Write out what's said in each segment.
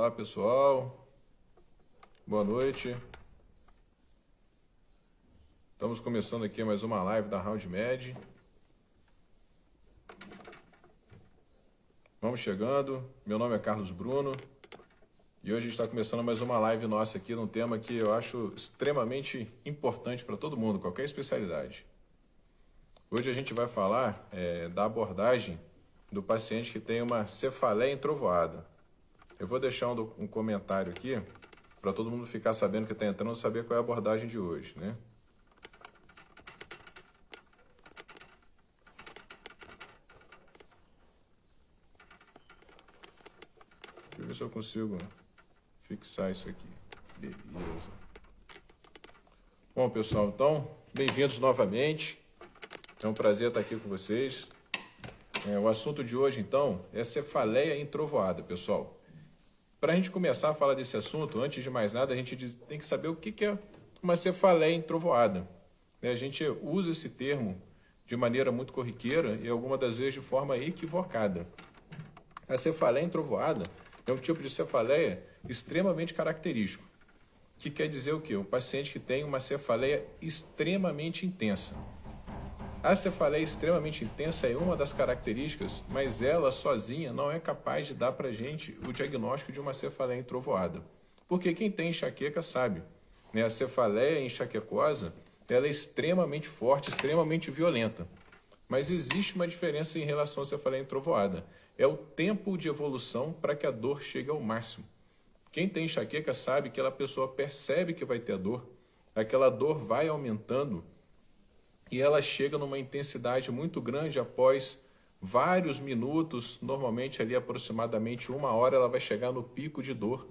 Olá pessoal, boa noite. Estamos começando aqui mais uma live da RoundMed. Vamos chegando, meu nome é Carlos Bruno e hoje a gente está começando mais uma live nossa aqui num tema que eu acho extremamente importante para todo mundo, qualquer especialidade. Hoje a gente vai falar da abordagem do paciente que tem uma cefaleia entrovoada. Eu vou deixar um comentário aqui para todo mundo ficar sabendo que está entrando, saber qual é a abordagem de hoje, né? Deixa eu ver se eu consigo fixar isso aqui. Beleza. Bom, pessoal, então, bem-vindos novamente. É um prazer estar aqui com vocês. O assunto de hoje, então, é cefaleia entrovoada, pessoal. Para a gente começar a falar desse assunto, antes de mais nada, a gente tem que saber o que é uma cefaleia entrovoada. A gente usa esse termo de maneira muito corriqueira e algumas das vezes de forma equivocada. A cefaleia entrovoada é um tipo de cefaleia extremamente característico, que quer dizer o quê? Um paciente que tem uma cefaleia extremamente intensa. A cefaleia extremamente intensa é uma das características, mas ela sozinha não é capaz de dar para a gente o diagnóstico de uma cefaleia entrovoada. Porque quem tem enxaqueca sabe, né? A cefaleia enxaquecosa ela é extremamente forte, extremamente violenta. Mas existe uma diferença em relação à cefaleia entrovoada. É o tempo de evolução para que a dor chegue ao máximo. Quem tem enxaqueca sabe que aquela pessoa percebe que vai ter a dor, aquela dor vai aumentando e ela chega numa intensidade muito grande após vários minutos, normalmente ali aproximadamente 1 hora, ela vai chegar no pico de dor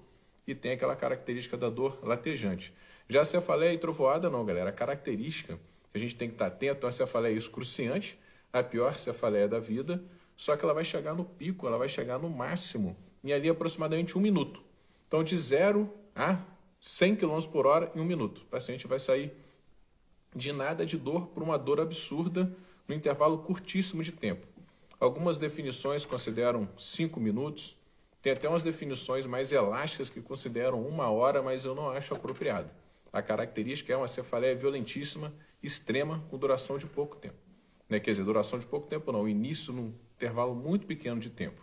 e tem aquela característica da dor latejante. Já a cefaleia entrovoada não, galera. A característica que a gente tem que estar atento é a cefaleia excruciante, a pior cefaleia da vida, só que ela vai chegar no pico, ela vai chegar no máximo em ali aproximadamente 1 minuto. Então de 0 a 100 km por hora em 1 minuto. O paciente vai sair de nada de dor para uma dor absurda no intervalo curtíssimo de tempo. Algumas definições consideram 5 minutos, tem até umas definições mais elásticas que consideram 1 hora, mas eu não acho apropriado. A característica é uma cefaleia violentíssima, extrema, com duração de pouco tempo. Quer dizer, duração de pouco tempo não, início num intervalo muito pequeno de tempo.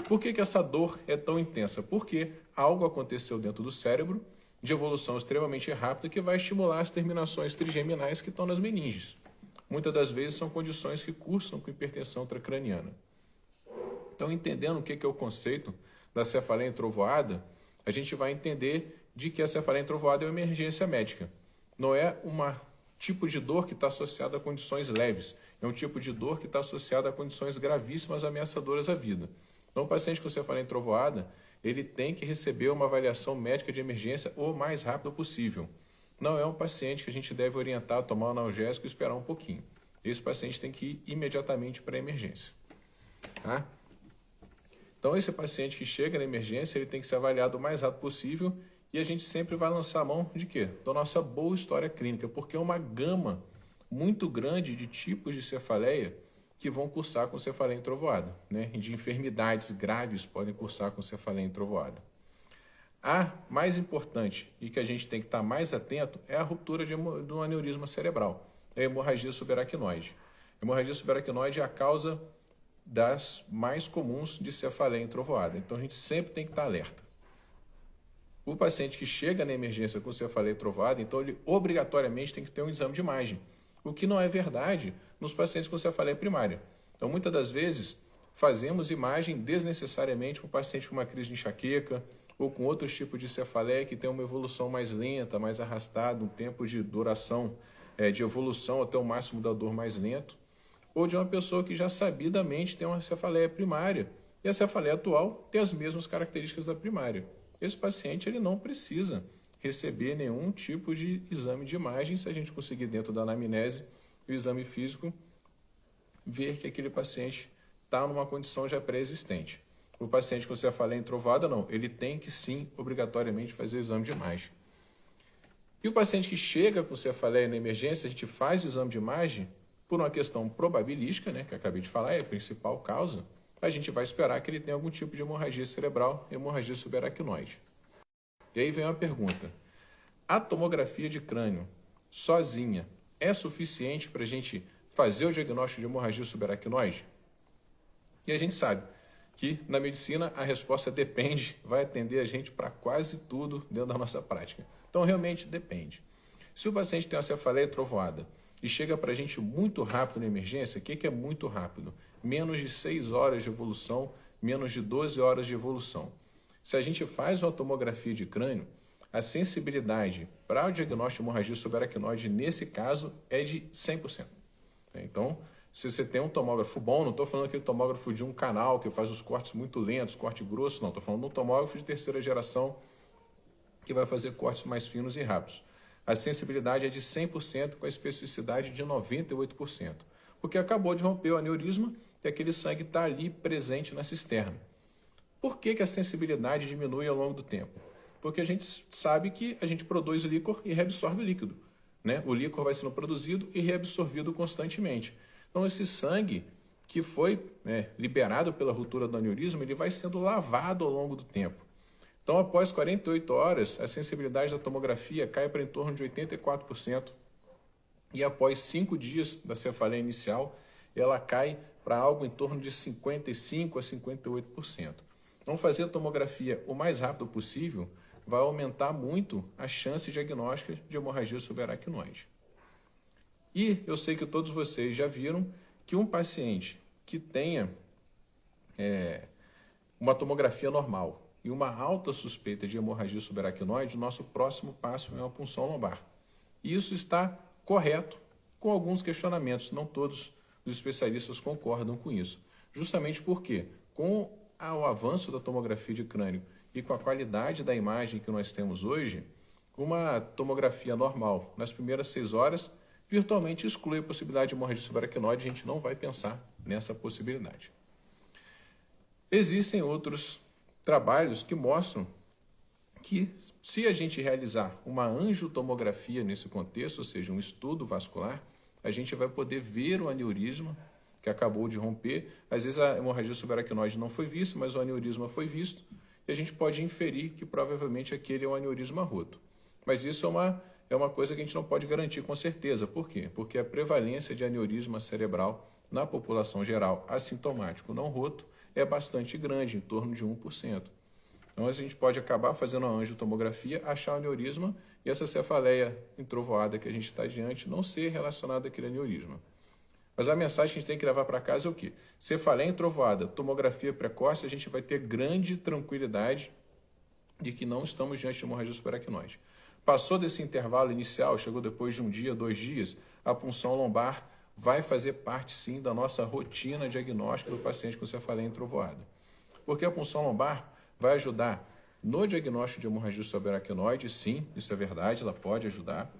Por que essa dor é tão intensa? Porque algo aconteceu dentro do cérebro de evolução extremamente rápida que vai estimular as terminações trigeminais que estão nas meninges. Muitas das vezes são condições que cursam com hipertensão intracraniana. Então, entendendo o que é o conceito da cefaleia entrovoada, a gente vai entender de que a cefaleia entrovoada é uma emergência médica. Não é um tipo de dor que está associada a condições leves, é um tipo de dor que está associada a condições gravíssimas ameaçadoras à vida. Então, o paciente com cefaleia entrovoada, ele tem que receber uma avaliação médica de emergência o mais rápido possível. Não é um paciente que a gente deve orientar a tomar um analgésico e esperar um pouquinho. Esse paciente tem que ir imediatamente para a emergência. Tá? Então, esse paciente que chega na emergência, ele tem que ser avaliado o mais rápido possível e a gente sempre vai lançar a mão de quê? Da nossa boa história clínica, porque é uma gama muito grande de tipos de cefaleia que vão cursar com cefaleia entrovoada, né? De enfermidades graves podem cursar com cefaleia entrovoada. A mais importante e que a gente tem que estar mais atento é a ruptura do aneurisma cerebral, é a hemorragia subaracnoide. A hemorragia subaracnoide é a causa das mais comuns de cefaleia entrovoada, então a gente sempre tem que estar alerta. O paciente que chega na emergência com cefaleia entrovoada, então ele obrigatoriamente tem que ter um exame de imagem, o que não é verdade nos pacientes com cefaleia primária. Então, muitas das vezes, fazemos imagem desnecessariamente para o paciente com uma crise de enxaqueca ou com outros tipos de cefaleia que tem uma evolução mais lenta, mais arrastada, um tempo de duração de evolução até o máximo da dor mais lento, ou de uma pessoa que já sabidamente tem uma cefaleia primária e a cefaleia atual tem as mesmas características da primária. Esse paciente ele não precisa receber nenhum tipo de exame de imagem se a gente conseguir dentro da anamnese e o exame físico ver que aquele paciente está numa condição já pré-existente. O paciente com cefaleia entrovoada não, ele tem que sim, obrigatoriamente fazer o exame de imagem. E o paciente que chega com cefaleia na emergência, a gente faz o exame de imagem por uma questão probabilística, né, que eu acabei de falar, é a principal causa, a gente vai esperar que ele tenha algum tipo de hemorragia cerebral, hemorragia subaracnoide. E aí vem uma pergunta: a tomografia de crânio sozinha é suficiente para a gente fazer o diagnóstico de hemorragia subaracnoide? E a gente sabe que na medicina a resposta depende, vai atender a gente para quase tudo dentro da nossa prática. Então realmente depende. Se o paciente tem uma cefaleia trovoada e chega para a gente muito rápido na emergência, o que é muito rápido? Menos de 6 horas de evolução, menos de 12 horas de evolução. Se a gente faz uma tomografia de crânio, a sensibilidade para o diagnóstico de hemorragia subaracnoide nesse caso é de 100%. Então, se você tem um tomógrafo bom, não estou falando aquele tomógrafo de um canal que faz os cortes muito lentos, corte grosso, não. Estou falando de um tomógrafo de terceira geração que vai fazer cortes mais finos e rápidos. A sensibilidade é de 100% com a especificidade de 98%. Porque acabou de romper o aneurisma e aquele sangue está ali presente na cisterna. Por que a sensibilidade diminui ao longo do tempo? Porque a gente sabe que a gente produz líquor e reabsorve o líquido, né? O líquor vai sendo produzido e reabsorvido constantemente. Então, esse sangue que foi liberado pela ruptura do aneurisma, ele vai sendo lavado ao longo do tempo. Então, após 48 horas, a sensibilidade da tomografia cai para em torno de 84%. E após 5 dias da cefaleia inicial, ela cai para algo em torno de 55% a 58%. Então, fazer a tomografia o mais rápido possível vai aumentar muito a chance diagnóstica de hemorragia subaracnoide. E eu sei que todos vocês já viram que um paciente que tenha uma tomografia normal e uma alta suspeita de hemorragia subaracnoide, nosso próximo passo é uma punção lombar. E isso está correto, com alguns questionamentos. Não todos os especialistas concordam com isso. Justamente porque, com o avanço da tomografia de crânio e com a qualidade da imagem que nós temos hoje, uma tomografia normal nas primeiras 6 horas virtualmente exclui a possibilidade de hemorragia subaracnoide. A gente não vai pensar nessa possibilidade. Existem outros trabalhos que mostram que, se a gente realizar uma angiotomografia nesse contexto, ou seja, um estudo vascular, a gente vai poder ver o aneurisma que acabou de romper. Às vezes a hemorragia subaracnoide não foi vista, mas o aneurisma foi visto, e a gente pode inferir que provavelmente aquele é um aneurisma roto. Mas isso é uma coisa que a gente não pode garantir com certeza. Por quê? Porque a prevalência de aneurisma cerebral na população geral assintomático não roto é bastante grande, em torno de 1%. Então a gente pode acabar fazendo uma angiotomografia, achar o aneurisma e essa cefaleia entrovoada que a gente está diante não ser relacionada àquele aneurisma. Mas a mensagem que a gente tem que levar para casa é o quê? Cefaleia entrovoada, tomografia precoce, a gente vai ter grande tranquilidade de que não estamos diante de hemorragia subaracnoide. Passou desse intervalo inicial, chegou depois de 1 dia, 2 dias, a punção lombar vai fazer parte sim da nossa rotina diagnóstica do paciente com cefaleia entrovoada. Porque a punção lombar vai ajudar no diagnóstico de hemorragia subaracnoide, sim, isso é verdade, ela pode ajudar.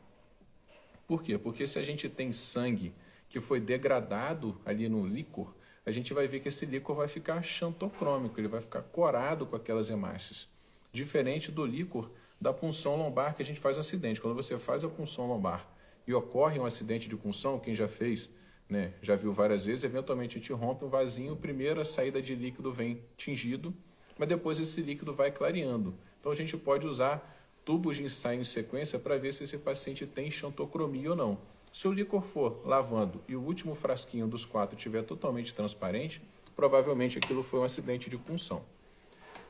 Por quê? Porque se a gente tem sangue que foi degradado ali no líquor, a gente vai ver que esse líquor vai ficar xantocrômico, ele vai ficar corado com aquelas hemácias. Diferente do líquor da punção lombar que a gente faz no acidente. Quando você faz a punção lombar e ocorre um acidente de punção, quem já fez, né, já viu várias vezes, eventualmente a gente rompe um vasinho, primeiro a saída de líquido vem tingido, mas depois esse líquido vai clareando. Então a gente pode usar tubos de ensaio em sequência para ver se esse paciente tem xantocromia ou não. Se o líquor for lavando e o último frasquinho dos 4 estiver totalmente transparente, provavelmente aquilo foi um acidente de punção.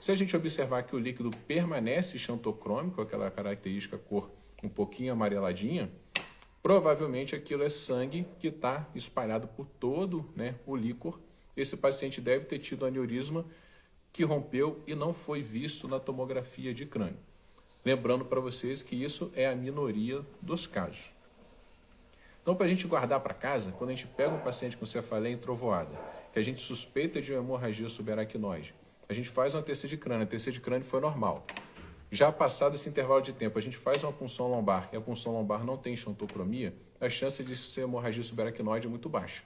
Se a gente observar que o líquido permanece xantocrômico, aquela característica cor um pouquinho amareladinha, provavelmente aquilo é sangue que está espalhado por todo, né, o líquor. Esse paciente deve ter tido aneurisma que rompeu e não foi visto na tomografia de crânio. Lembrando para vocês que isso é a minoria dos casos. Então, para a gente guardar para casa, quando a gente pega um paciente com cefaleia entrovoada, que a gente suspeita de uma hemorragia subaracnoide, a gente faz uma TC de crânio, a TC de crânio foi normal. Já passado esse intervalo de tempo, a gente faz uma punção lombar e a punção lombar não tem xantocromia, a chance de ser hemorragia subaracnoide é muito baixa.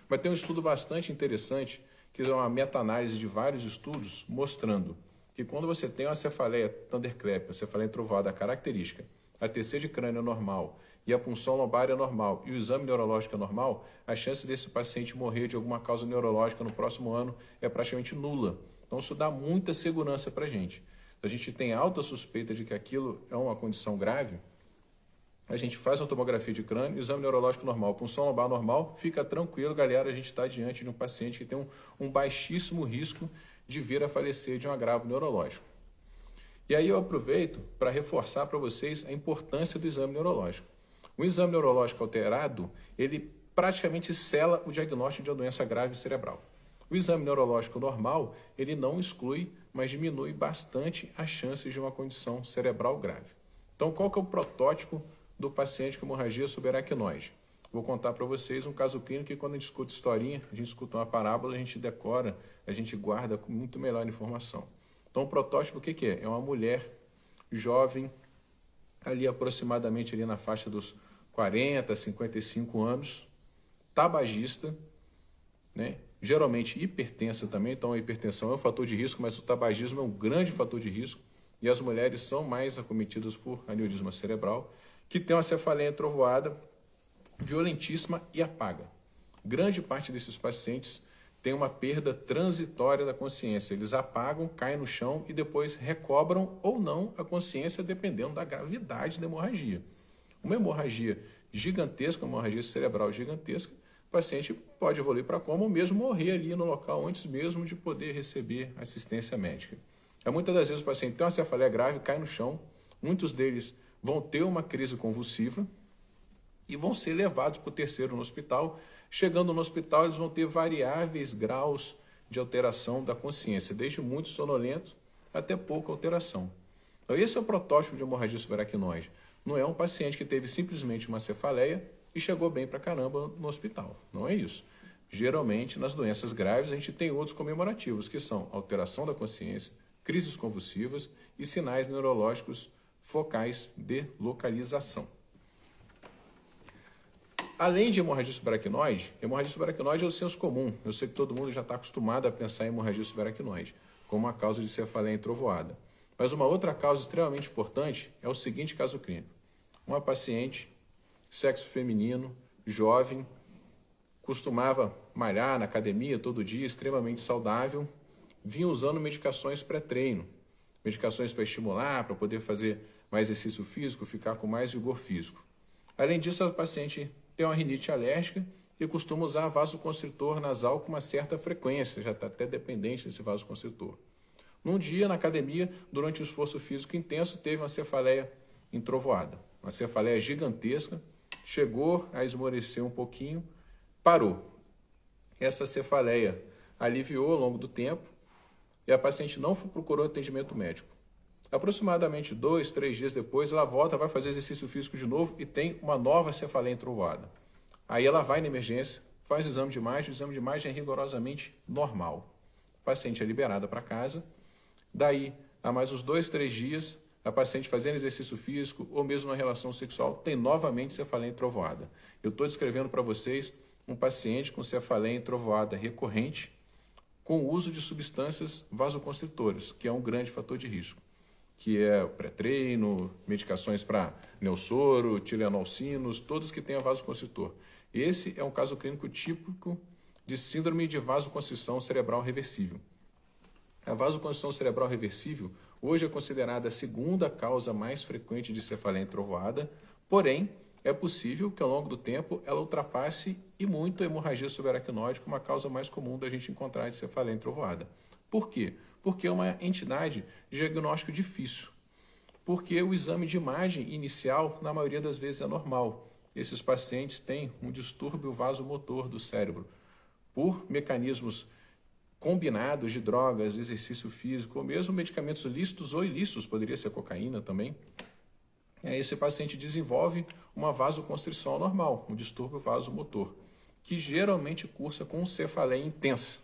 Mas tem um estudo bastante interessante, que é uma meta-análise de vários estudos, mostrando que quando você tem uma cefaleia thunderclap, uma cefaleia entrovoada característica, a TC de crânio normal e a punção lombar é normal e o exame neurológico é normal, a chance desse paciente morrer de alguma causa neurológica no próximo ano é praticamente nula. Então isso dá muita segurança para a gente. Se a gente tem alta suspeita de que aquilo é uma condição grave, a gente faz uma tomografia de crânio, exame neurológico normal, punção lombar normal, fica tranquilo, galera, a gente está diante de um paciente que tem um baixíssimo risco de vir a falecer de um agravo neurológico. E aí eu aproveito para reforçar para vocês a importância do exame neurológico. O exame neurológico alterado, ele praticamente sela o diagnóstico de uma doença grave cerebral. O exame neurológico normal, ele não exclui, mas diminui bastante as chances de uma condição cerebral grave. Então, qual que é o protótipo do paciente com hemorragia subaracnoide? Vou contar para vocês um caso clínico que quando a gente escuta historinha, a gente escuta uma parábola, a gente decora, a gente guarda com muito melhor informação. Então, o protótipo o que é? É uma mulher jovem, ali aproximadamente ali na faixa dos 40, 55 anos, tabagista, né? Geralmente hipertensa também, então a hipertensão é um fator de risco, mas o tabagismo é um grande fator de risco e as mulheres são mais acometidas por aneurisma cerebral, que tem uma cefaleia trovoada violentíssima e apaga. Grande parte desses pacientes tem uma perda transitória da consciência. Eles apagam, caem no chão e depois recobram ou não a consciência, dependendo da gravidade da hemorragia. Uma hemorragia gigantesca, uma hemorragia cerebral gigantesca, o paciente pode evoluir para coma ou mesmo morrer ali no local antes mesmo de poder receber assistência médica. Muitas das vezes o paciente tem uma cefaleia grave, cai no chão, muitos deles vão ter uma crise convulsiva e vão ser levados para o terceiro no hospital. Chegando no hospital, eles vão ter variáveis graus de alteração da consciência, desde muito sonolento até pouca alteração. Então, esse é o protótipo de hemorragia subaracnoide. Não é um paciente que teve simplesmente uma cefaleia e chegou bem pra caramba no hospital. Não é isso. Geralmente, nas doenças graves, a gente tem outros comemorativos, que são alteração da consciência, crises convulsivas e sinais neurológicos focais de localização. Além de hemorragia subaracnoide é o senso comum. Eu sei que todo mundo já está acostumado a pensar em hemorragia subaracnoide como uma causa de cefaleia em trovoada. Mas uma outra causa extremamente importante é o seguinte caso clínico. Uma paciente, sexo feminino, jovem, costumava malhar na academia todo dia, extremamente saudável, vinha usando medicações pré-treino, medicações para estimular, para poder fazer mais exercício físico, ficar com mais vigor físico. Além disso, a paciente tem uma rinite alérgica e costuma usar vasoconstritor nasal com uma certa frequência, já está até dependente desse vasoconstritor. Num dia, na academia, durante o esforço físico intenso, teve uma cefaleia entrovoada, uma cefaleia gigantesca, chegou a esmorecer um pouquinho, parou. Essa cefaleia aliviou ao longo do tempo e a paciente não procurou atendimento médico. Aproximadamente 2, 3 dias depois, ela volta, vai fazer exercício físico de novo e tem uma nova cefaleia entrovoada. Aí ela vai na emergência, faz o exame de imagem é rigorosamente normal. A paciente é liberada para casa. Daí, a mais uns 2, 3 dias, a paciente fazendo exercício físico ou mesmo uma relação sexual tem novamente cefaleia entrovoada. Eu estou descrevendo para vocês um paciente com cefaleia entrovoada recorrente com o uso de substâncias vasoconstritoras, que é um grande fator de risco, que é o pré-treino, medicações para neossoro, tilenolcinos, todos que tenham vasoconstritor. Esse é um caso clínico típico de síndrome de vasoconstrição cerebral reversível. A vasoconstrição cerebral reversível hoje é considerada a segunda causa mais frequente de cefaleia entrovoada, porém, é possível que ao longo do tempo ela ultrapasse e muito a hemorragia subaracnoide como a causa mais comum da gente encontrar de cefaleia entrovoada. Por quê? Porque é uma entidade de diagnóstico difícil. Porque o exame de imagem inicial, na maioria das vezes, é normal. Esses pacientes têm um distúrbio vasomotor do cérebro. Por mecanismos combinados de drogas, exercício físico, ou mesmo medicamentos lícitos ou ilícitos, poderia ser cocaína também, esse paciente desenvolve uma vasoconstrição anormal, um distúrbio vasomotor, que geralmente cursa com cefaleia intensa.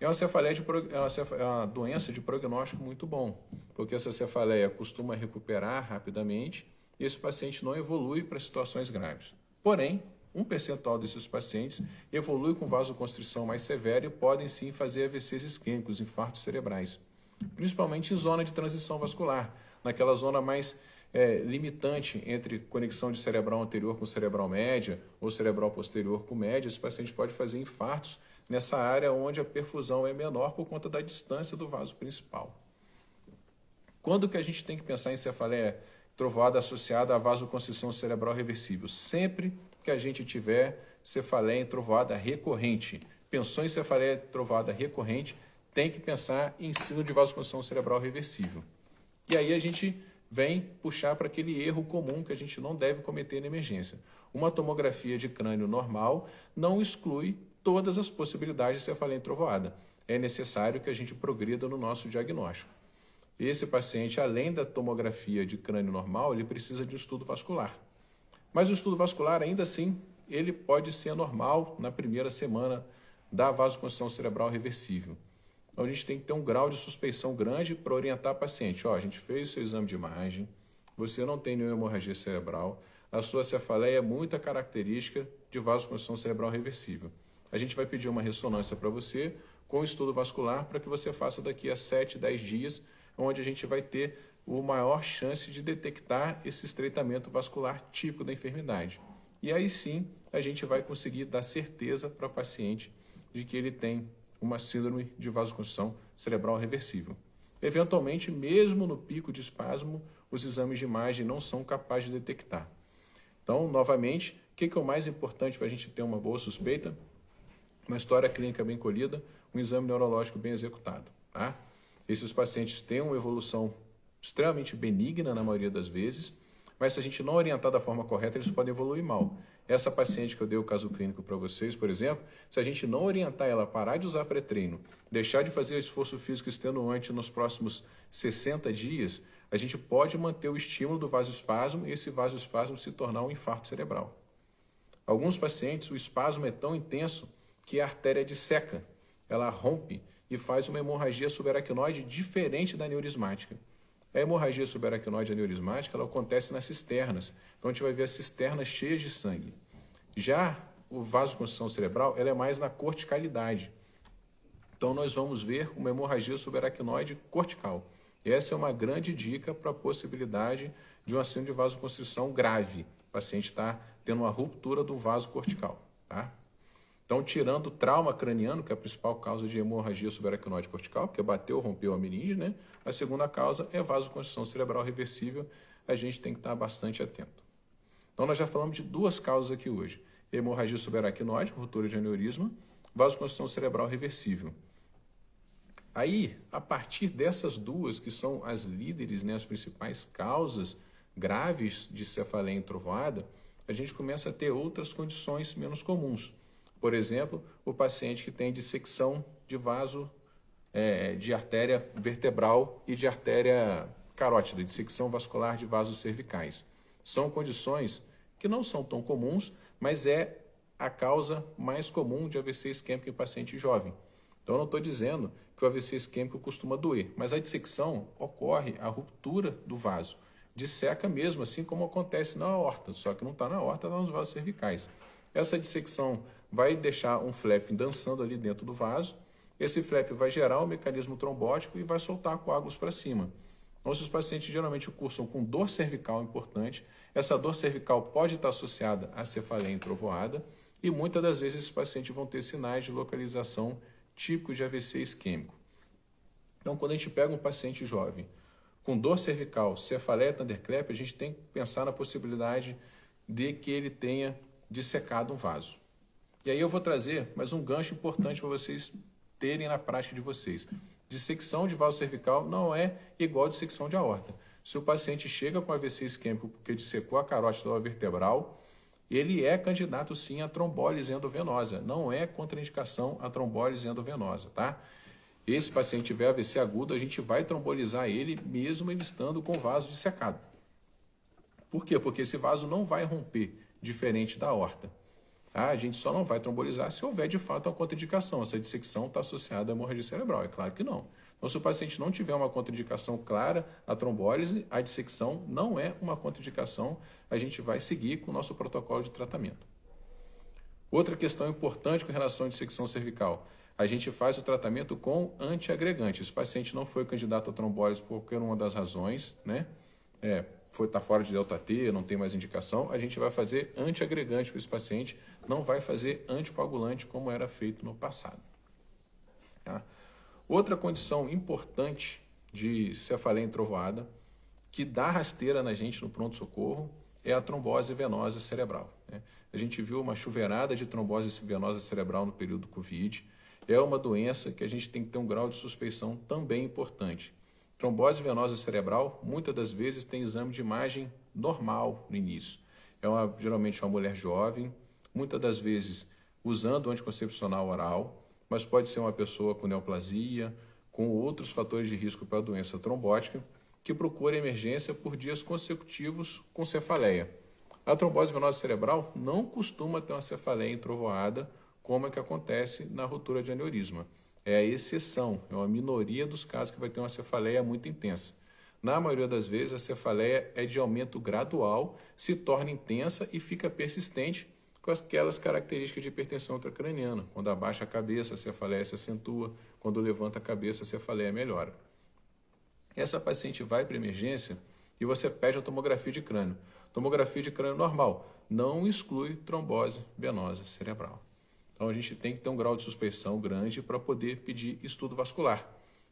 É uma doença de prognóstico muito bom, porque essa cefaleia costuma recuperar rapidamente e esse paciente não evolui para situações graves. Porém, um percentual desses pacientes evolui com vasoconstrição mais severa e podem sim fazer AVCs isquêmicos, infartos cerebrais, principalmente em zona de transição vascular, naquela zona mais limitante entre conexão de cerebral anterior com cerebral média ou cerebral posterior com média, esse paciente pode fazer infartos nessa área onde a perfusão é menor por conta da distância do vaso principal. Quando que a gente tem que pensar em cefaleia trovoada associada à vasoconstrição cerebral reversível? Sempre que a gente tiver cefaleia em trovoada recorrente. Pensou em cefaleia trovoada recorrente, tem que pensar em ensino de vasoconstrição cerebral reversível. E aí a gente vem puxar para aquele erro comum que a gente não deve cometer na emergência. Uma tomografia de crânio normal não exclui todas as possibilidades de cefaleia em trovoada. É necessário que a gente progrida no nosso diagnóstico. Esse paciente, além da tomografia de crânio normal, ele precisa de um estudo vascular. Mas o estudo vascular, ainda assim, ele pode ser normal na primeira semana da vasoconstrição cerebral reversível. Então, a gente tem que ter um grau de suspeição grande para orientar o paciente. A gente fez o seu exame de imagem, você não tem nenhuma hemorragia cerebral, a sua cefaleia é muita característica de vasoconstrição cerebral reversível. A gente vai pedir uma ressonância para você com estudo vascular para que você faça daqui a 7, 10 dias, onde a gente vai ter a maior chance de detectar esse estreitamento vascular típico da enfermidade. E aí sim, a gente vai conseguir dar certeza para o paciente de que ele tem uma síndrome de vasoconstrição cerebral reversível. Eventualmente, mesmo no pico de espasmo, os exames de imagem não são capazes de detectar. Então, novamente, o que é o mais importante para a gente ter uma boa suspeita? Uma história clínica bem colhida, um exame neurológico bem executado. Tá? Esses pacientes têm uma evolução extremamente benigna na maioria das vezes, mas se a gente não orientar da forma correta, eles podem evoluir mal. Essa paciente que eu dei o caso clínico para vocês, por exemplo, se a gente não orientar ela a parar de usar pré-treino, deixar de fazer esforço físico extenuante nos próximos 60 dias, a gente pode manter o estímulo do vasoespasmo e esse vasoespasmo se tornar um infarto cerebral. Alguns pacientes, o espasmo é tão intenso que a artéria disseca, ela rompe e faz uma hemorragia subaracnoide diferente da aneurismática. A hemorragia subaracnoide aneurismática ela acontece nas cisternas, então a gente vai ver as cisternas cheias de sangue. Já o vasoconstrição cerebral ela é mais na corticalidade. Então nós vamos ver uma hemorragia subaracnoide cortical. Essa é uma grande dica para a possibilidade de um síndrome de vasoconstrição grave. O paciente está tendo uma ruptura do vaso cortical. Tá? Então, tirando o trauma craniano, que é a principal causa de hemorragia subaracnoide cortical, porque bateu, rompeu a meninge, né? A segunda causa é vasoconstrição cerebral reversível. A gente tem que estar bastante atento. Então, nós já falamos de duas causas aqui hoje. Hemorragia subaracnoide, ruptura de aneurisma, vasoconstrição cerebral reversível. Aí, a partir dessas duas, que são as líderes, né, as principais causas graves de cefaleia em trovoada, a gente começa a ter outras condições menos comuns. Por exemplo, o paciente que tem dissecção de vaso, de artéria vertebral e de artéria carótida, dissecção vascular de vasos cervicais. São condições que não são tão comuns, mas é a causa mais comum de AVC isquêmico em paciente jovem. Então, eu não estou dizendo que o AVC isquêmico costuma doer, mas a dissecção ocorre a ruptura do vaso. Disseca mesmo, assim como acontece na aorta, só que não está na aorta, está nos vasos cervicais. Essa dissecção vai deixar um flap dançando ali dentro do vaso. Esse flap vai gerar um mecanismo trombótico e vai soltar coágulos para cima. Então, esses pacientes geralmente cursam com dor cervical importante. Essa dor cervical pode estar associada à cefaleia em trovoada e muitas das vezes esses pacientes vão ter sinais de localização típicos de AVC isquêmico. Então, quando a gente pega um paciente jovem com dor cervical, cefaleia thunderclap, a gente tem que pensar na possibilidade de que ele tenha dissecado um vaso. E aí eu vou trazer mais um gancho importante para vocês terem na prática de vocês. Dissecção de vaso cervical não é igual a dissecção de aorta. Se o paciente chega com AVC isquêmico porque dissecou a carótida vertebral, ele é candidato sim a trombólise endovenosa. Não é contraindicação a trombólise endovenosa, tá? Esse paciente tiver AVC agudo, a gente vai trombolizar ele mesmo ele estando com o vaso dissecado. Por quê? Porque esse vaso não vai romper, diferente da aorta. A gente só não vai trombolizar se houver de fato uma contraindicação. Essa dissecção está associada à hemorragia cerebral. É claro que não. Então, se o paciente não tiver uma contraindicação clara à trombólise, a dissecção não é uma contraindicação. A gente vai seguir com o nosso protocolo de tratamento. Outra questão importante com relação à dissecção cervical. A gente faz o tratamento com antiagregante. Esse paciente não foi candidato a trombólise por qualquer uma das razões, né? está fora de delta T, não tem mais indicação, a gente vai fazer antiagregante para esse paciente, não vai fazer anticoagulante como era feito no passado. Tá? Outra condição importante de cefaleia em trovoada, que dá rasteira na gente no pronto-socorro, é a trombose venosa cerebral. Né? A gente viu uma chuveirada de trombose venosa cerebral no período do Covid. É uma doença que a gente tem que ter um grau de suspeição também importante. Trombose venosa cerebral, muitas das vezes, tem exame de imagem normal no início. Geralmente uma mulher jovem, muitas das vezes usando anticoncepcional oral, mas pode ser uma pessoa com neoplasia, com outros fatores de risco para a doença trombótica, que procura emergência por dias consecutivos com cefaleia. A trombose venosa cerebral não costuma ter uma cefaleia em trovoada, como é que acontece na ruptura de aneurisma. É a exceção, é uma minoria dos casos que vai ter uma cefaleia muito intensa. Na maioria das vezes, a cefaleia é de aumento gradual, se torna intensa e fica persistente com aquelas características de hipertensão intracraniana. Quando abaixa a cabeça, a cefaleia se acentua. Quando levanta a cabeça, a cefaleia melhora. Essa paciente vai para a emergência e você pede a tomografia de crânio. Tomografia de crânio normal não exclui trombose venosa cerebral. Então a gente tem que ter um grau de suspeição grande para poder pedir estudo vascular.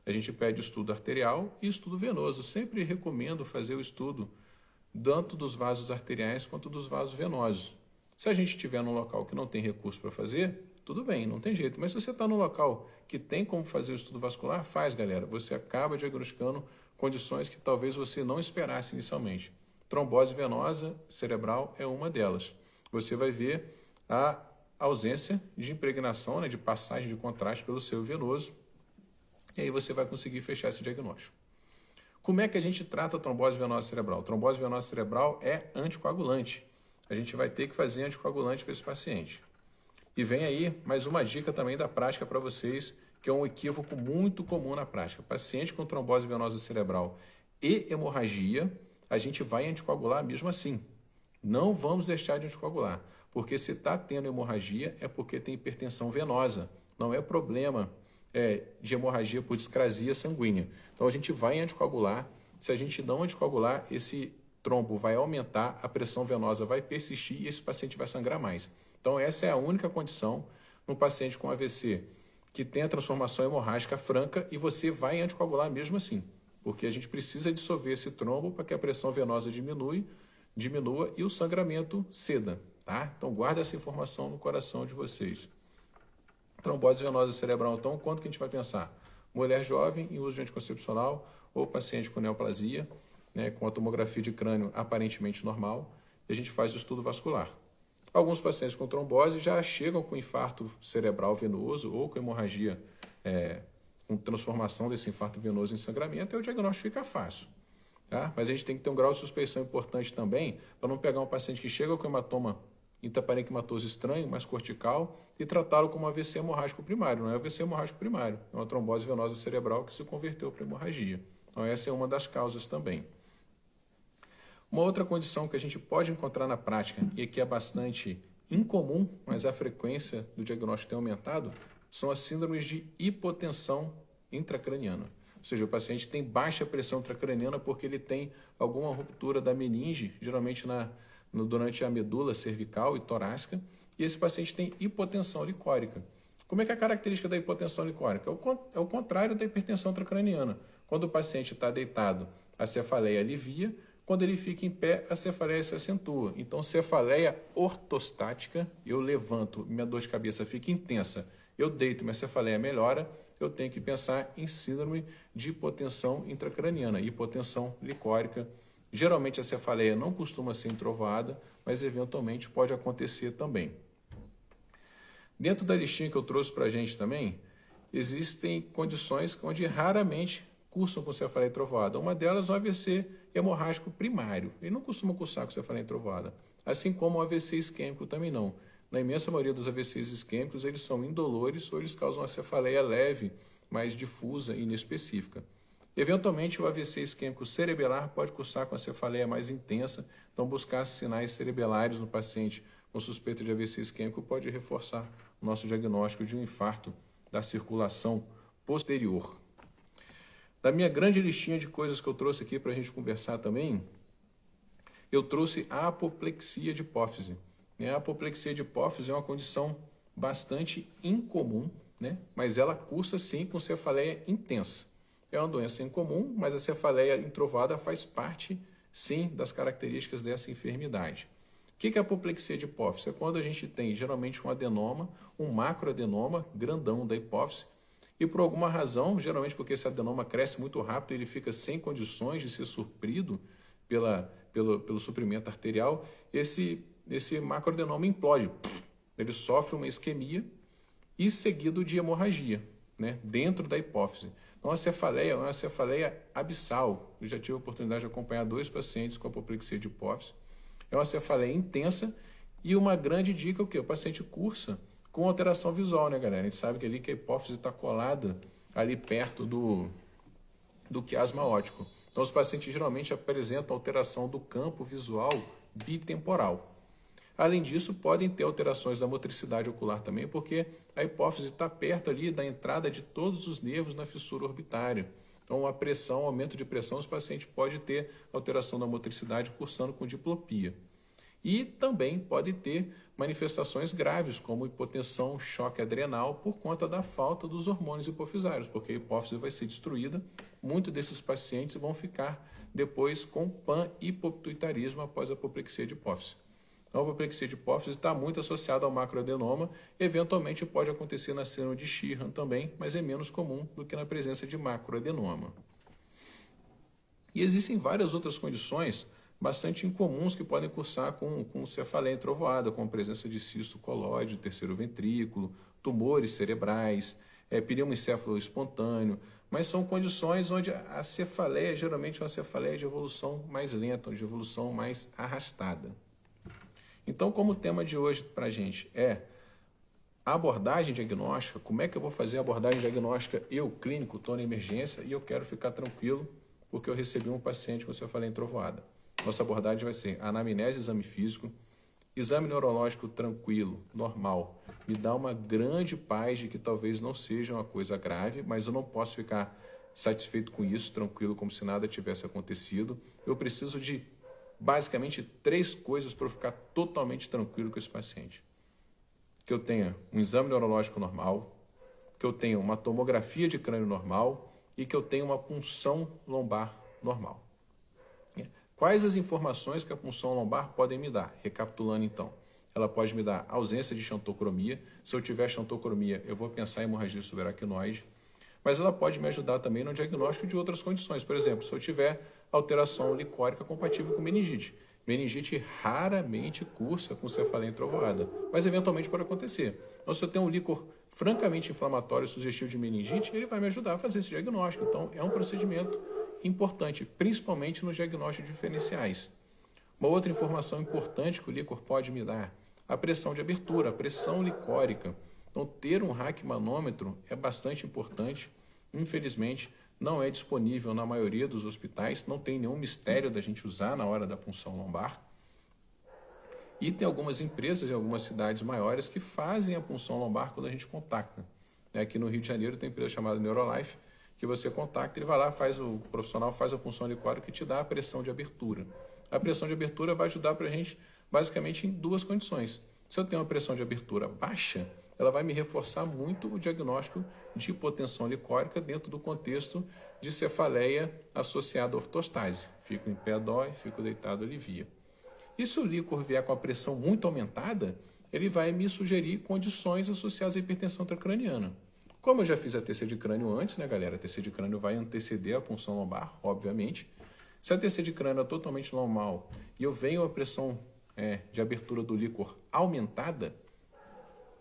A gente pede estudo arterial e estudo venoso. Sempre recomendo fazer o estudo tanto dos vasos arteriais quanto dos vasos venosos. Se a gente estiver num local que não tem recurso para fazer, tudo bem, não tem jeito. Mas se você está num local que tem como fazer o estudo vascular, faz, galera. Você acaba diagnosticando condições que talvez você não esperasse inicialmente. Trombose venosa cerebral é uma delas. Você vai ver a ausência de impregnação, né, de passagem de contraste pelo seio venoso, e aí você vai conseguir fechar esse diagnóstico. Como é que a gente trata a trombose venosa cerebral? Trombose venosa cerebral é anticoagulante. A gente vai ter que fazer anticoagulante para esse paciente. E vem aí mais uma dica também da prática para vocês, que é um equívoco muito comum na prática. Paciente com trombose venosa cerebral e hemorragia, a gente vai anticoagular mesmo assim. Não vamos deixar de anticoagular, porque se está tendo hemorragia é porque tem hipertensão venosa, não é problema de hemorragia por discrasia sanguínea. Então a gente vai anticoagular. Se a gente não anticoagular, esse trombo vai aumentar, a pressão venosa vai persistir e esse paciente vai sangrar mais. Então essa é a única condição no paciente com AVC que tem a transformação hemorrágica franca e você vai anticoagular mesmo assim, porque a gente precisa dissolver esse trombo para que a pressão venosa diminua e o sangramento ceda, tá? Então guarda essa informação no coração de vocês. Trombose venosa cerebral, então, quanto que a gente vai pensar? Mulher jovem em uso de anticoncepcional ou paciente com neoplasia, né, com a tomografia de crânio aparentemente normal, e a gente faz o estudo vascular. Alguns pacientes com trombose já chegam com infarto cerebral venoso ou com hemorragia, com transformação desse infarto venoso em sangramento, e o diagnóstico fica fácil. Tá? Mas a gente tem que ter um grau de suspeição importante também, para não pegar um paciente que chega com hematoma intraparenquimatoso estranho, mais cortical, e tratá-lo como AVC hemorrágico primário. Não é AVC hemorrágico primário, é uma trombose venosa cerebral que se converteu para hemorragia. Então essa é uma das causas também. Uma outra condição que a gente pode encontrar na prática e que é bastante incomum, mas a frequência do diagnóstico tem aumentado, são as síndromes de hipotensão intracraniana. Ou seja, o paciente tem baixa pressão intracraniana porque ele tem alguma ruptura da meninge, geralmente durante a medula cervical e torácica, e esse paciente tem hipotensão licórica. Como é que é a característica da hipotensão licórica? É o contrário da hipertensão intracraniana. Quando o paciente está deitado, a cefaleia alivia, quando ele fica em pé, a cefaleia se acentua. Então, cefaleia ortostática, eu levanto, minha dor de cabeça fica intensa, eu deito, minha cefaleia melhora, eu tenho que pensar em síndrome de hipotensão intracraniana, hipotensão licórica. Geralmente a cefaleia não costuma ser entrovoada, mas eventualmente pode acontecer também. Dentro da listinha que eu trouxe para a gente também, existem condições onde raramente cursam com cefaleia entrovoada. Uma delas é o AVC hemorrágico primário. Ele não costuma cursar com cefaleia entrovoada, assim como o AVC isquêmico também não. Na imensa maioria dos AVCs isquêmicos, eles são indolores ou eles causam uma cefaleia leve, mais difusa e inespecífica. Eventualmente, o AVC isquêmico cerebelar pode cursar com a cefaleia mais intensa, então buscar sinais cerebelares no paciente com suspeita de AVC isquêmico pode reforçar o nosso diagnóstico de um infarto da circulação posterior. Da minha grande listinha de coisas que eu trouxe aqui para a gente conversar também, eu trouxe a apoplexia de hipófise. A apoplexia de hipófise é uma condição bastante incomum, né? Mas ela cursa sim com cefaleia intensa. É uma doença incomum, mas a cefaleia introvoada faz parte sim das características dessa enfermidade. O que é a apoplexia de hipófise? É quando a gente tem geralmente um adenoma, um macroadenoma grandão da hipófise, e por alguma razão, geralmente porque esse adenoma cresce muito rápido, ele fica sem condições de ser suprido pelo suprimento arterial, esse macroadenoma implode. Ele sofre uma isquemia e seguido de hemorragia, né, dentro da hipófise. Então, a cefaleia é uma cefaleia abissal. Eu já tive a oportunidade de acompanhar 2 pacientes com apoplexia de hipófise. É uma cefaleia intensa e uma grande dica, o quê? O paciente cursa com alteração visual, né, galera? A gente sabe que ali que a hipófise está colada ali perto do quiasma óptico. Então, os pacientes geralmente apresentam alteração do campo visual bitemporal. Além disso, podem ter alterações da motricidade ocular também, porque a hipófise está perto ali da entrada de todos os nervos na fissura orbitária. Então, a pressão, aumento de pressão, os pacientes podem ter alteração da motricidade cursando com diplopia. E também pode ter manifestações graves, como hipotensão, choque adrenal, por conta da falta dos hormônios hipofisários, porque a hipófise vai ser destruída. Muitos desses pacientes vão ficar depois com panhipopituitarismo após a apoplexia de hipófise. A apoplexia de hipófise está muito associada ao macroadenoma, eventualmente pode acontecer na síndrome de Sheehan também, mas é menos comum do que na presença de macroadenoma. E existem várias outras condições bastante incomuns que podem cursar com cefaleia entrovoada, como a presença de cisto colóide do terceiro ventrículo, tumores cerebrais, pneumoencéfalo espontâneo, mas são condições onde a cefaleia geralmente é uma cefaleia de evolução mais lenta, de evolução mais arrastada. Então, como o tema de hoje para a gente é a abordagem diagnóstica, como é que eu vou fazer a abordagem diagnóstica? Eu, clínico, estou na emergência e eu quero ficar tranquilo porque eu recebi um paciente com cefaleia entrovoada. Nossa abordagem vai ser anamnese, exame físico, exame neurológico tranquilo, normal. Me dá uma grande paz de que talvez não seja uma coisa grave, mas eu não posso ficar satisfeito com isso, tranquilo, como se nada tivesse acontecido. Eu preciso de basicamente 3 coisas para eu ficar totalmente tranquilo com esse paciente. Que eu tenha um exame neurológico normal, que eu tenha uma tomografia de crânio normal e que eu tenha uma punção lombar normal. Quais as informações que a punção lombar podem me dar? Recapitulando então, ela pode me dar ausência de xantocromia. Se eu tiver xantocromia, eu vou pensar em hemorragia subaracnoide. Mas ela pode me ajudar também no diagnóstico de outras condições. Por exemplo, se eu tiver alteração licórica compatível com meningite. Meningite raramente cursa com cefaleia entrovoada, mas eventualmente pode acontecer. Então, se eu tenho um líquor francamente inflamatório sugestivo de meningite, ele vai me ajudar a fazer esse diagnóstico. Então, é um procedimento importante, principalmente nos diagnósticos diferenciais. Uma outra informação importante que o líquor pode me dar, a pressão de abertura, a pressão licórica. Então, ter um raquimanômetro é bastante importante. Infelizmente, não é disponível na maioria dos hospitais, não tem nenhum mistério da gente usar na hora da punção lombar. E tem algumas empresas em algumas cidades maiores que fazem a punção lombar quando a gente contacta. Aqui no Rio de Janeiro tem uma empresa chamada Neurolife, que você contacta, ele vai lá, o profissional faz a punção licórica e te dá a pressão de abertura. A pressão de abertura vai ajudar para a gente basicamente em 2 condições. Se eu tenho uma pressão de abertura baixa, ela vai me reforçar muito o diagnóstico de hipotensão licórica dentro do contexto de cefaleia associada à ortostase. Fico em pé, dói, fico deitado, alivia. E se o líquor vier com a pressão muito aumentada, ele vai me sugerir condições associadas à hipertensão intracraniana. Como eu já fiz a TC de crânio antes, né, galera? A TC de crânio vai anteceder a punção lombar, obviamente. Se a TC de crânio é totalmente normal e eu venho a pressão de abertura do líquor aumentada,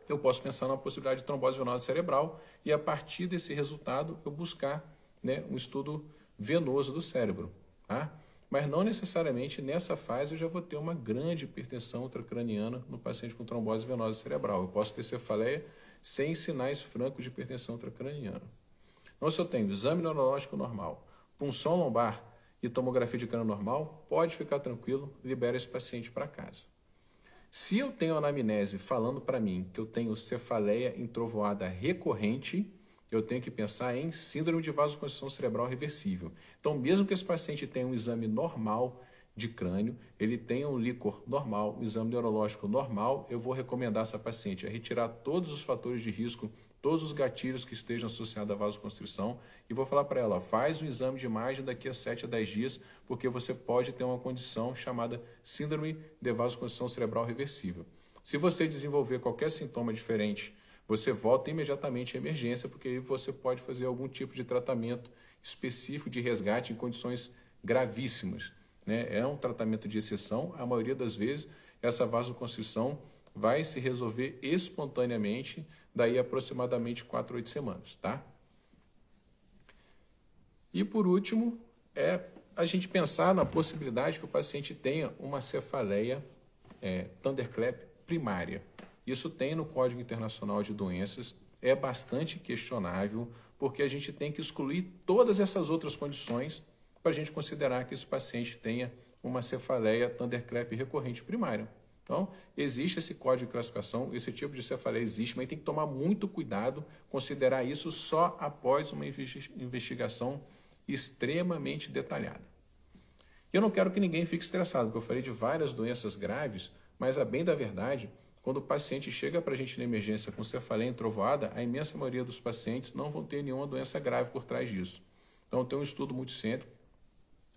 eu posso pensar na possibilidade de trombose venosa cerebral e, a partir desse resultado, eu buscar, né, um estudo venoso do cérebro. Tá? Mas não necessariamente nessa fase eu já vou ter uma grande hipertensão intracraniana no paciente com trombose venosa cerebral. Eu posso ter cefaleia sem sinais francos de hipertensão intracraniana. Então, se eu tenho exame neurológico normal, punção lombar e tomografia de crânio normal, pode ficar tranquilo, libera esse paciente para casa. Se eu tenho anamnese falando para mim que eu tenho cefaleia entrovoada recorrente, eu tenho que pensar em síndrome de vasoconstrição cerebral reversível. Então, mesmo que esse paciente tenha um exame normal de crânio, ele tem um líquor normal, um exame neurológico normal, eu vou recomendar essa paciente a retirar todos os fatores de risco, todos os gatilhos que estejam associados à vasoconstrição e vou falar para ela, faz um exame de imagem daqui a 7 a 10 dias, porque você pode ter uma condição chamada síndrome de vasoconstrição cerebral reversível. Se você desenvolver qualquer sintoma diferente, você volta imediatamente à emergência, porque aí você pode fazer algum tipo de tratamento específico de resgate em condições gravíssimas. Né? É um tratamento de exceção, a maioria das vezes essa vasoconstrição vai se resolver espontaneamente, daí aproximadamente 4 a 8 semanas, tá? E por último, a gente pensar na possibilidade que o paciente tenha uma cefaleia thunderclap primária. Isso tem no Código Internacional de Doenças, é bastante questionável, porque a gente tem que excluir todas essas outras condições para a gente considerar que esse paciente tenha uma cefaleia thunderclap recorrente primária. Então, existe esse código de classificação, esse tipo de cefaleia existe, mas tem que tomar muito cuidado, considerar isso só após uma investigação extremamente detalhada. Eu não quero que ninguém fique estressado, porque eu falei de várias doenças graves, mas a bem da verdade, quando o paciente chega para a gente na emergência com cefaleia entrovoada, a imensa maioria dos pacientes não vão ter nenhuma doença grave por trás disso. Então, tem um estudo multicêntrico,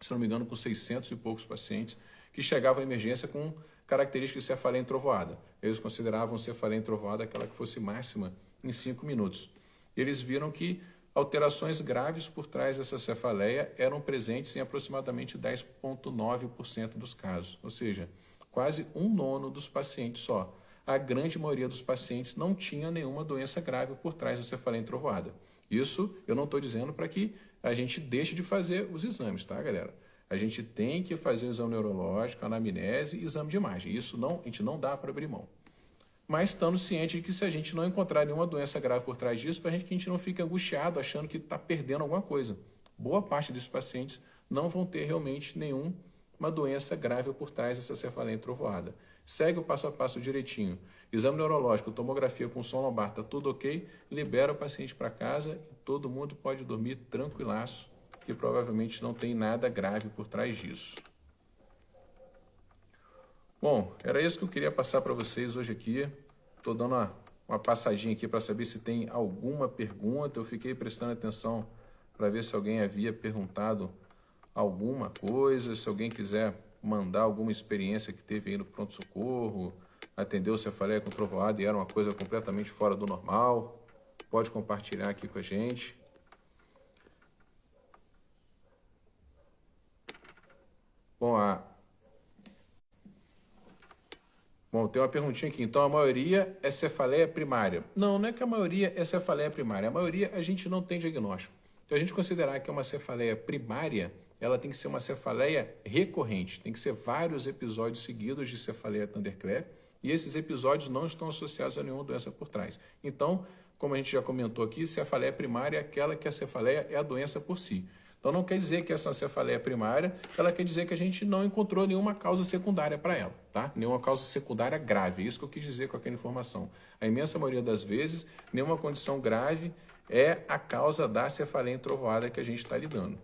se não me engano, com 600 e poucos pacientes, que chegavam à emergência com características de cefaleia entrovoada. Eles consideravam cefaleia entrovoada aquela que fosse máxima em 5 minutos. Eles viram que alterações graves por trás dessa cefaleia eram presentes em aproximadamente 10,9% dos casos, ou seja, quase 1/9 dos pacientes só. A grande maioria dos pacientes não tinha nenhuma doença grave por trás da cefaleia entrovoada. Isso eu não estou dizendo para que a gente deixe de fazer os exames, tá, galera? A gente tem que fazer o exame neurológico, anamnese e exame de imagem. Isso a gente não dá para abrir mão. Mas estando ciente de que se a gente não encontrar nenhuma doença grave por trás disso, para a gente não fique angustiado achando que está perdendo alguma coisa. Boa parte desses pacientes não vão ter realmente nenhuma doença grave por trás dessa cefaleia entrovoada. Segue o passo a passo direitinho. Exame neurológico, tomografia com som lombar, está tudo ok, libera o paciente para casa e todo mundo pode dormir tranquilaço, que provavelmente não tem nada grave por trás disso. Bom, era isso que eu queria passar para vocês hoje aqui. Estou dando uma passadinha aqui para saber se tem alguma pergunta. Eu fiquei prestando atenção para ver se alguém havia perguntado alguma coisa, se alguém quiser mandar alguma experiência que teve aí no pronto-socorro, atendeu cefaleia com trovoada e era uma coisa completamente fora do normal, pode compartilhar aqui com a gente. Bom, tem uma perguntinha aqui. Então, a maioria é cefaleia primária? Não é que a maioria é cefaleia primária. A maioria a gente não tem diagnóstico. Então, a gente considerar que é uma cefaleia primária, ela tem que ser uma cefaleia recorrente. Tem que ser vários episódios seguidos de cefaleia thunderclap e esses episódios não estão associados a nenhuma doença por trás. Então, como a gente já comentou aqui, cefaleia primária é aquela que a cefaleia é a doença por si. Então, não quer dizer que essa cefaleia primária, ela quer dizer que a gente não encontrou nenhuma causa secundária para ela, tá? Nenhuma causa secundária grave, é isso que eu quis dizer com aquela informação. A imensa maioria das vezes, nenhuma condição grave é a causa da cefaleia entrovoada que a gente está lidando.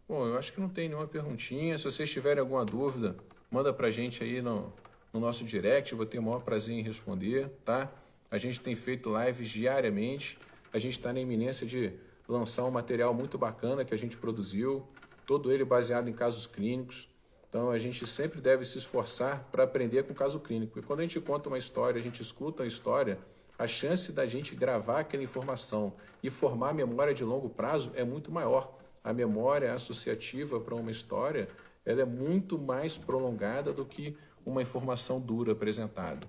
Bom, eu acho que não tem nenhuma perguntinha. Se vocês tiverem alguma dúvida, manda para a gente aí no nosso direct, eu vou ter o maior prazer em responder, tá? A gente tem feito lives diariamente. A gente está na iminência de lançar um material muito bacana que a gente produziu, todo ele baseado em casos clínicos. Então, a gente sempre deve se esforçar para aprender com caso clínico. Porque quando a gente conta uma história, a gente escuta a história, a chance da gente gravar aquela informação e formar memória de longo prazo é muito maior. A memória associativa para uma história ela é muito mais prolongada do que uma informação dura apresentada.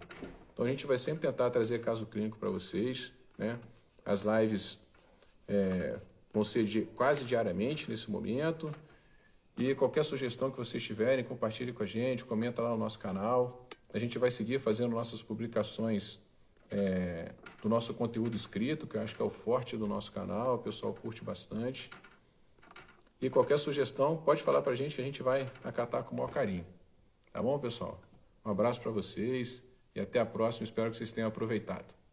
Então, a gente vai sempre tentar trazer caso clínico para vocês, né? As lives vão ser quase diariamente nesse momento. E qualquer sugestão que vocês tiverem, compartilhe com a gente, comenta lá no nosso canal. A gente vai seguir fazendo nossas publicações do nosso conteúdo escrito, que eu acho que é o forte do nosso canal, o pessoal curte bastante. E qualquer sugestão, pode falar para a gente que a gente vai acatar com o maior carinho. Tá bom, pessoal? Um abraço para vocês e até a próxima. Espero que vocês tenham aproveitado.